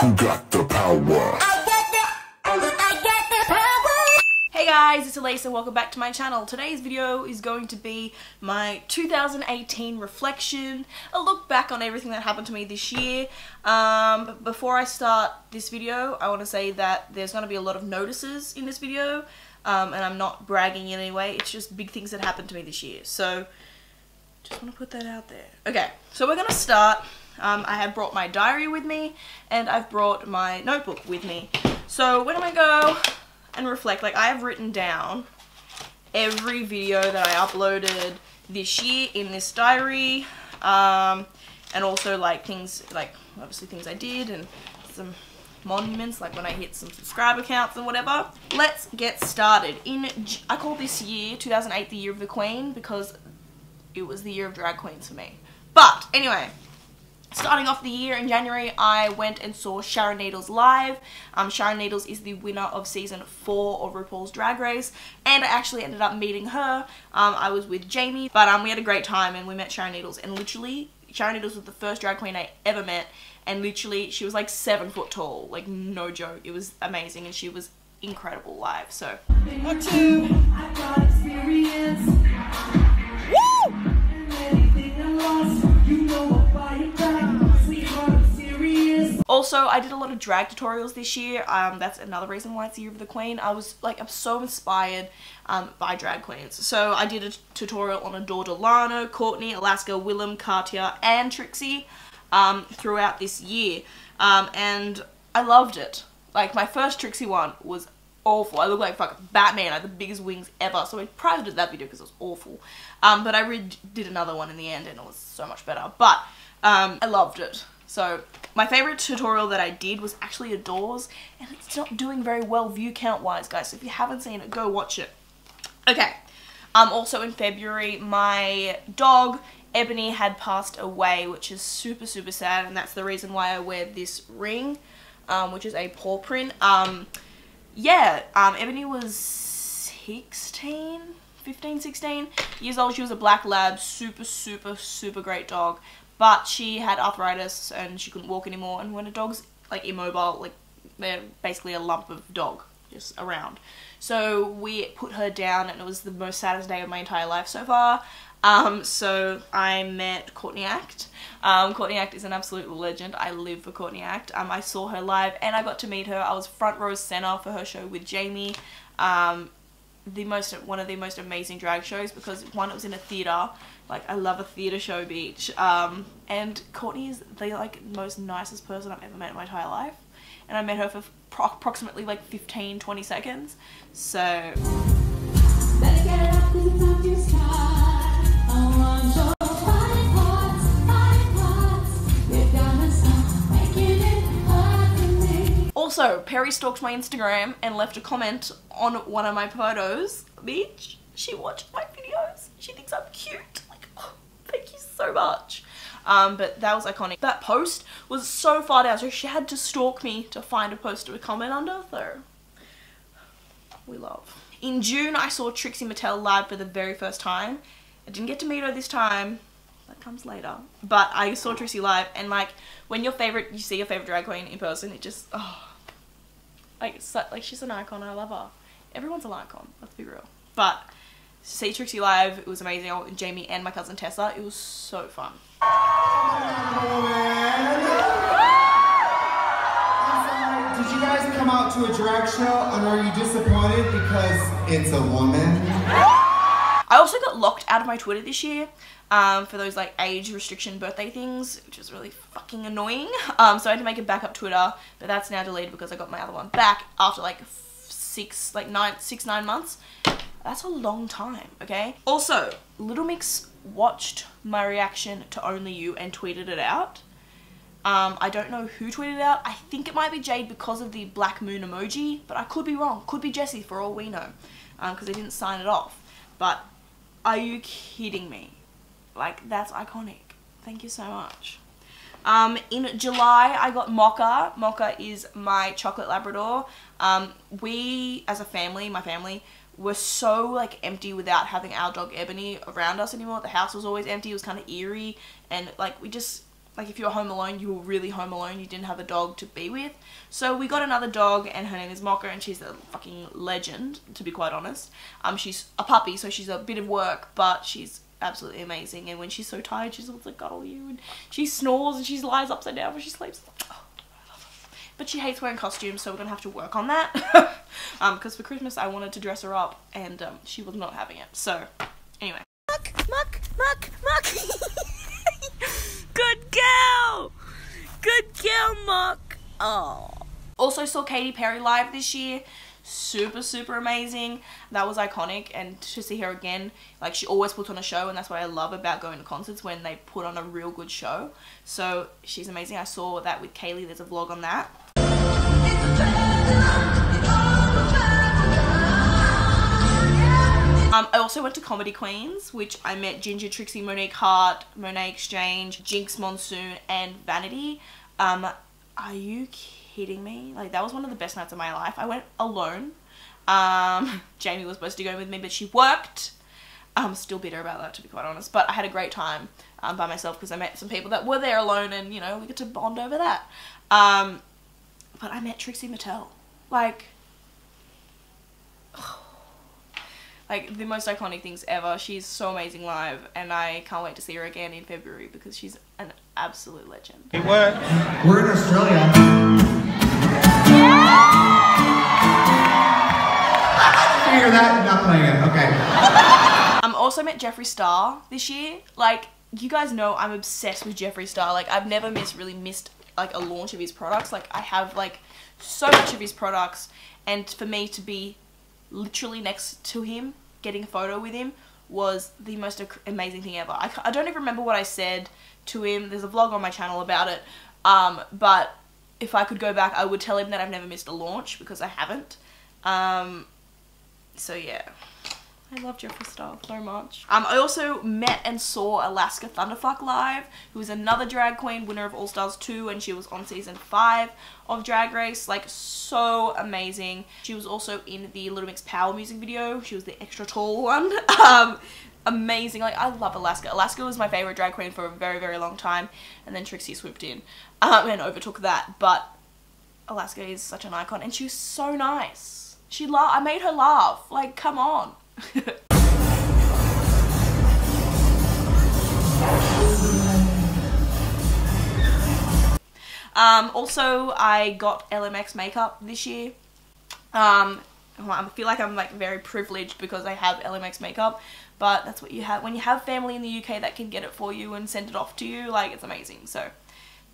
Who got the power? Hey guys, it's Elise and welcome back to my channel. Today's video is going to be my 2018 reflection, a look back on everything that happened to me this year. But before I start this video, I want to say that there's going to be a lot of notices in this video, and I'm not bragging in any way, it's just big things that happened to me this year. So, just want to put that out there. Okay, so we're going to start. I have brought my diary with me, and I've brought my notebook with me. So when I go and reflect, like I have written down every video that I uploaded this year in this diary, and also like things, like obviously things I did and some monuments, like when I hit some subscriber counts and whatever. Let's get started. I call this year, 2008, the year of the Queen, because it was the year of drag queens for me. But anyway, starting off the year in January, I went and saw Sharon Needles live. Sharon Needles is the winner of season 4 of RuPaul's Drag Race, and I actually ended up meeting her. I was with Jamie, but we had a great time and we met Sharon Needles, and literally, Sharon Needles was the first drag queen I ever met, and literally, she was like 7 foot tall, like no joke. It was amazing, and she was incredible live, so. Also, I did a lot of drag tutorials this year. That's another reason why it's the year of the Queen. I'm so inspired by drag queens. So I did a tutorial on Adore Lana, Courtney, Alaska, Willem, Katya, and Trixie throughout this year. And I loved it. Like, my first Trixie one was awful. I looked like fucking Batman. I had the biggest wings ever. So I privately did that video because it was awful. But I did another one in the end and it was so much better. But I loved it. So my favorite tutorial that I did was actually Adore's, and it's not doing very well view count wise, guys. So if you haven't seen it, go watch it. Okay. Also in February, my dog Ebony had passed away, which is super, super sad, and that's the reason why I wear this ring, which is a paw print. Ebony was 15, 16 years old. She was a black lab, super, super, super great dog. But she had arthritis and she couldn't walk anymore. And when a dog's like immobile, like they're basically a lump of dog just around. So we put her down, and it was the most saddest day of my entire life so far. So I met Courtney Act. Courtney Act is an absolute legend. I live for Courtney Act. I saw her live and I got to meet her. I was front row center for her show with Jamie. One of the most amazing drag shows, because one, it was in a theater. Like, I love a theater show, beach. And Courtney is the like most nicest person I've ever met in my entire life. And I met her for approximately like 15-20 seconds. So also, Perry stalked my Instagram and left a comment on one of my photos. Bitch, she watched my videos. She thinks I'm cute. Like, oh, thank you so much. But that was iconic. That post was so far down, so she had to stalk me to find a post to comment under, so we love. In June, I saw Trixie Mattel live for the very first time. I didn't get to meet her this time. That comes later. But I saw Trixie live, and like, when you see your favorite drag queen in person, it just, oh, like she's an icon. I love her. Everyone's an icon, let's be real. But to see Trixie live, it was amazing. I went with Jamie and my cousin Tessa. It was so fun. Did you guys come out to a drag show, and are you disappointed because it's a woman? I also got locked out of my Twitter this year for those like age restriction birthday things, which is really fucking annoying. So I had to make a backup Twitter, but that's now deleted because I got my other one back after like 9 months. That's a long time, okay? Also, Little Mix watched my reaction to Only You and tweeted it out. I don't know who tweeted it out. I think it might be Jade because of the black moon emoji, but I could be wrong. Could be Jessie for all we know, because they didn't sign it off. But are you kidding me? Like, that's iconic. Thank you so much. In July, I got Mocha. Mocha is my chocolate Labrador. We, as a family, my family, were so like empty without having our dog Ebony around us anymore. The house was always empty. It was kind of eerie, and like we just like if you were home alone, you were really home alone, you didn't have a dog to be with. So we got another dog, and her name is Mocha, and she's a fucking legend, to be quite honest. She's a puppy, so she's a bit of work, but she's absolutely amazing. And when she's so tired, she just wants to cuddle you, and she snores and she lies upside down when she sleeps. Oh, I love her. But she hates wearing costumes, so we're gonna have to work on that. Because for Christmas I wanted to dress her up, and she was not having it. So anyway. Muck. Good girl! Good girl, Muck! Oh. Also saw Katy Perry live this year. Super amazing. That was iconic, and to see her again, like, she always puts on a show, and that's what I love about going to concerts, when they put on a real good show. So she's amazing. I saw that with Kaylee. There's a vlog on that. I also went to Comedy Queens, which I met Ginger, Trixie, Monique Hart, Monet Exchange, Jinx Monsoon, and Vanity. Are you kidding me? Like, that was one of the best nights of my life. I went alone. Jamie was supposed to go with me, but she worked. I'm still bitter about that, to be quite honest. But I had a great time by myself, because I met some people that were there alone, and, you know, we get to bond over that. But I met Trixie Mattel. Like, the most iconic things ever. She's so amazing live, and I can't wait to see her again in February, because she's an absolute legend. Hey, what? We're in Australia. Figure that, not playing it, okay. Also met Jeffree Star this year. Like, you guys know I'm obsessed with Jeffree Star. Like, I've never really missed like a launch of his products. Like, I have like so much of his products, and for me to be literally next to him, getting a photo with him, was the most amazing thing ever. I don't even remember what I said to him. There's a vlog on my channel about it. But if I could go back, I would tell him that I've never missed a launch, because I haven't. So yeah, I love Jeffree Star so much. I also met and saw Alaska Thunderfuck live, who is another drag queen, winner of All Stars 2, and she was on season 5 of Drag Race. Like, so amazing. She was also in the Little Mix Power music video. She was the extra tall one. Amazing. Like, I love Alaska. Alaska was my favorite drag queen for a very long time, and then Trixie swooped in and overtook that. But Alaska is such an icon, and she was so nice. I made her laugh. Like, come on. Also, I got LMX makeup this year. I feel like I'm like very privileged because I have LMX makeup, but that's what you have when you have family in the UK that can get it for you and send it off to you. Like, it's amazing. So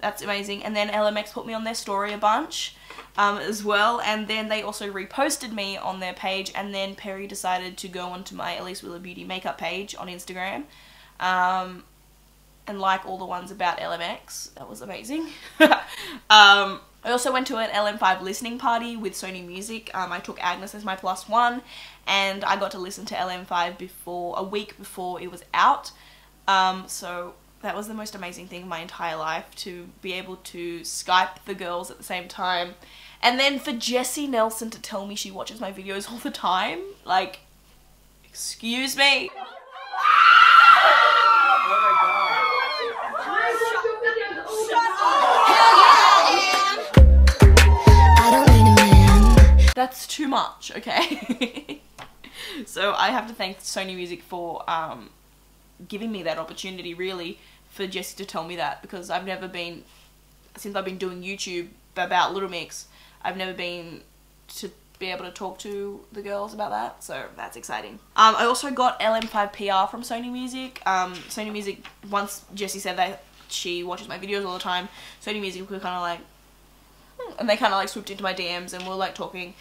that's amazing. And then LMX put me on their story a bunch as well, and then they also reposted me on their page, and then Perry decided to go onto my Elise Willow Beauty makeup page on Instagram and like all the ones about LMX. That was amazing. I also went to an LM5 listening party with Sony Music. I took Agnes as my +1, and I got to listen to LM5 a week before it was out. So that was the most amazing thing in my entire life, to be able to Skype the girls at the same time. And then for Jessie Nelson to tell me she watches my videos all the time. Like, excuse me. That's too much, okay? So I have to thank Sony Music for giving me that opportunity, really, for Jessie to tell me that, because I've never been, since I've been doing YouTube about Little Mix, I've never been to be able to talk to the girls about that, so that's exciting. I also got LM5 PR from Sony Music. Sony Music, once Jessie said that she watches my videos all the time, Sony Music were kind of like, and they kind of like swooped into my DMs and were like talking,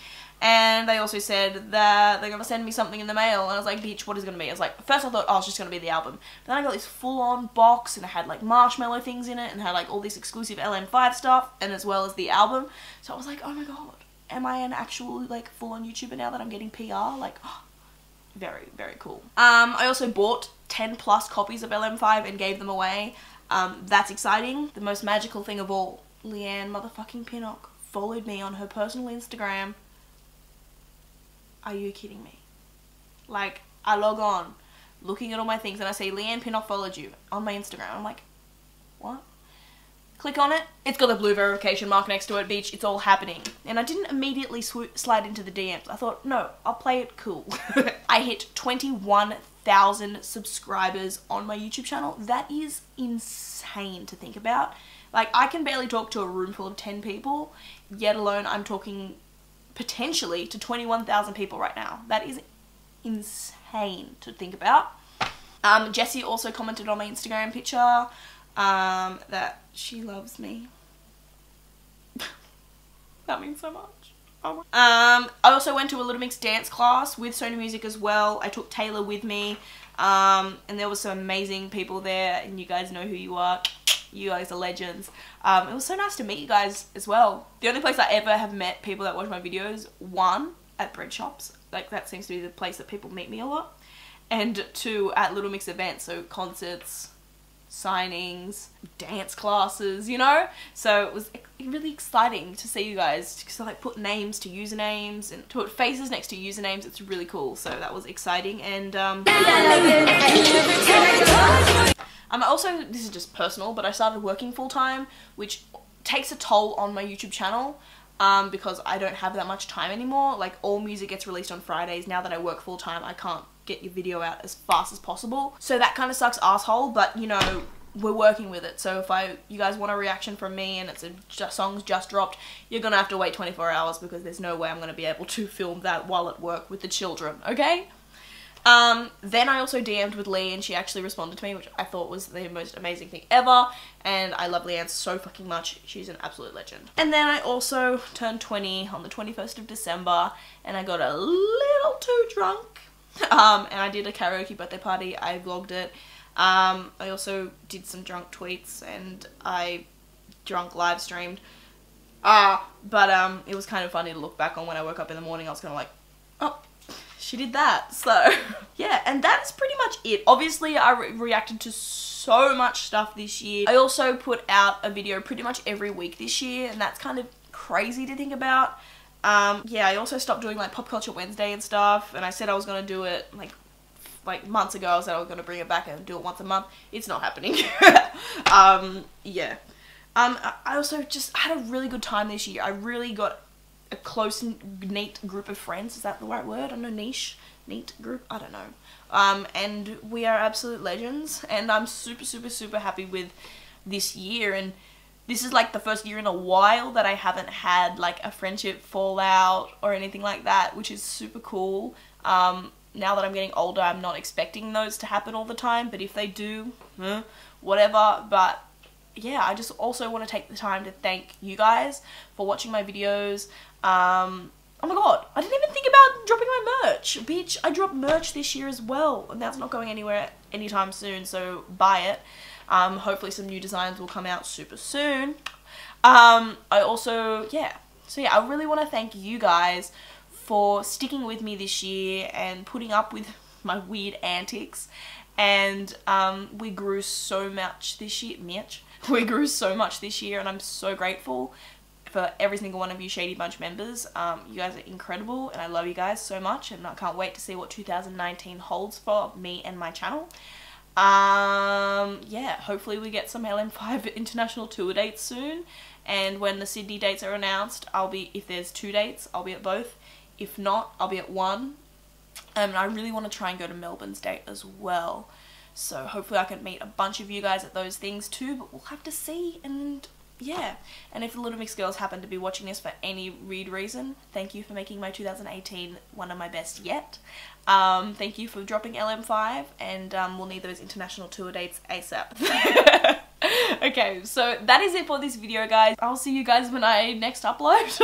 and they also said that they're gonna send me something in the mail, and I was like, bitch, what is it gonna be? I was like, first I thought, oh, it's just gonna be the album, but then I got this full-on box, and it had like marshmallow things in it, and had like all this exclusive LM5 stuff, and as well as the album. So I was like, oh my god, am I an actual like full-on YouTuber now that I'm getting PR? Like, oh, very cool. I also bought 10+ copies of LM5 and gave them away. That's exciting. The most magical thing of all, Leanne motherfucking Pinnock followed me on her personal Instagram. Are you kidding me? Like, I log on, looking at all my things, and I see Leanne Pinnock followed you on my Instagram. I'm like, what? Click on it. It's got the blue verification mark next to it, bitch. It's all happening. And I didn't immediately slide into the DMs. I thought, no, I'll play it cool. I hit 21,000 subscribers on my YouTube channel. That is insane to think about. Like, I can barely talk to a room full of 10 people, yet alone I'm talking potentially to 21,000 people right now. That is insane to think about. Jessie also commented on my Instagram picture that she loves me. That means so much. Oh. I also went to a Little Mix dance class with Sony Music as well. I took Taylor with me, and there was some amazing people there, and you guys know who you are. You guys are legends. It was so nice to meet you guys as well. The only place I ever have met people that watch my videos, one, at bread shops. Like, that seems to be the place that people meet me a lot. And two, at Little Mix events, so concerts, signings, dance classes, you know? So it was really exciting to see you guys, because I like put names to usernames and to put faces next to usernames. It's really cool. So that was exciting. And also, this is just personal, but I started working full time, which takes a toll on my YouTube channel. Because I don't have that much time anymore. Like, all music gets released on Fridays. Now that I work full time, I can't get your video out as fast as possible. So that kind of sucks asshole, but you know, we're working with it. So if you guys want a reaction from me and it's song's just dropped, you're gonna have to wait 24 hours because there's no way I'm gonna be able to film that while at work with the children, okay? Then I also DM'd with Lee and she actually responded to me, which I thought was the most amazing thing ever, and I love Leanne so fucking much. She's an absolute legend. And then I also turned 20 on the 21st of December and I got a little too drunk, and I did a karaoke birthday party. I vlogged it. I also did some drunk tweets and I drunk live streamed, but it was kind of funny to look back on. When I woke up in the morning, I was kind of like, oh, she did that. So yeah, and that's pretty much it. Obviously I reacted to so much stuff this year. I also put out a video pretty much every week this year, and that's kind of crazy to think about. Yeah, I also stopped doing like Pop Culture Wednesday and stuff, and I said I was gonna do it like months ago. I said I was gonna bring it back and do it once a month. It's not happening. Yeah. I also just had a really good time this year. I really got a close, neat group of friends. Is that the right word? I don't know, niche, neat group, I don't know. And we are absolute legends, and I'm super, super, super happy with this year. And this is like the first year in a while that I haven't had like a friendship fallout or anything like that, which is super cool. Now that I'm getting older, I'm not expecting those to happen all the time, but if they do, whatever. But yeah, I just also want to take the time to thank you guys for watching my videos. Oh my god, I didn't even think about dropping my merch. Bitch, I dropped merch this year as well, and that's not going anywhere anytime soon, so buy it. Hopefully some new designs will come out super soon. I also, yeah. So yeah, I really want to thank you guys for sticking with me this year and putting up with my weird antics. And we grew so much this year. We grew so much this year, and I'm so grateful for every single one of you Shady Bunch members. You guys are incredible, and I love you guys so much, and I can't wait to see what 2019 holds for me and my channel. Yeah, hopefully we get some LM5 international tour dates soon, and when the Sydney dates are announced, if there's 2 dates, I'll be at both. If not, I'll be at 1. And I really want to try and go to Melbourne's date as well. So hopefully I can meet a bunch of you guys at those things too, but we'll have to see. And yeah, and if the Little Mix girls happen to be watching this for any weird reason, thank you for making my 2018 one of my best yet. Thank you for dropping LM5, and we'll need those international tour dates ASAP. Okay, so that is it for this video, guys. I'll see you guys when I next upload.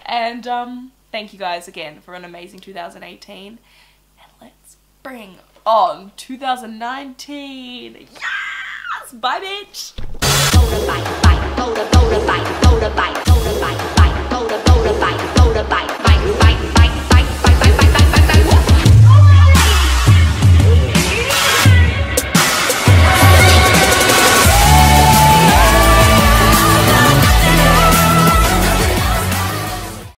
And thank you guys again for an amazing 2018, and let's bring on 2019. Yes! Bye, bitch! Go to bite, go to bite, go to bite, go to bite, go to bite.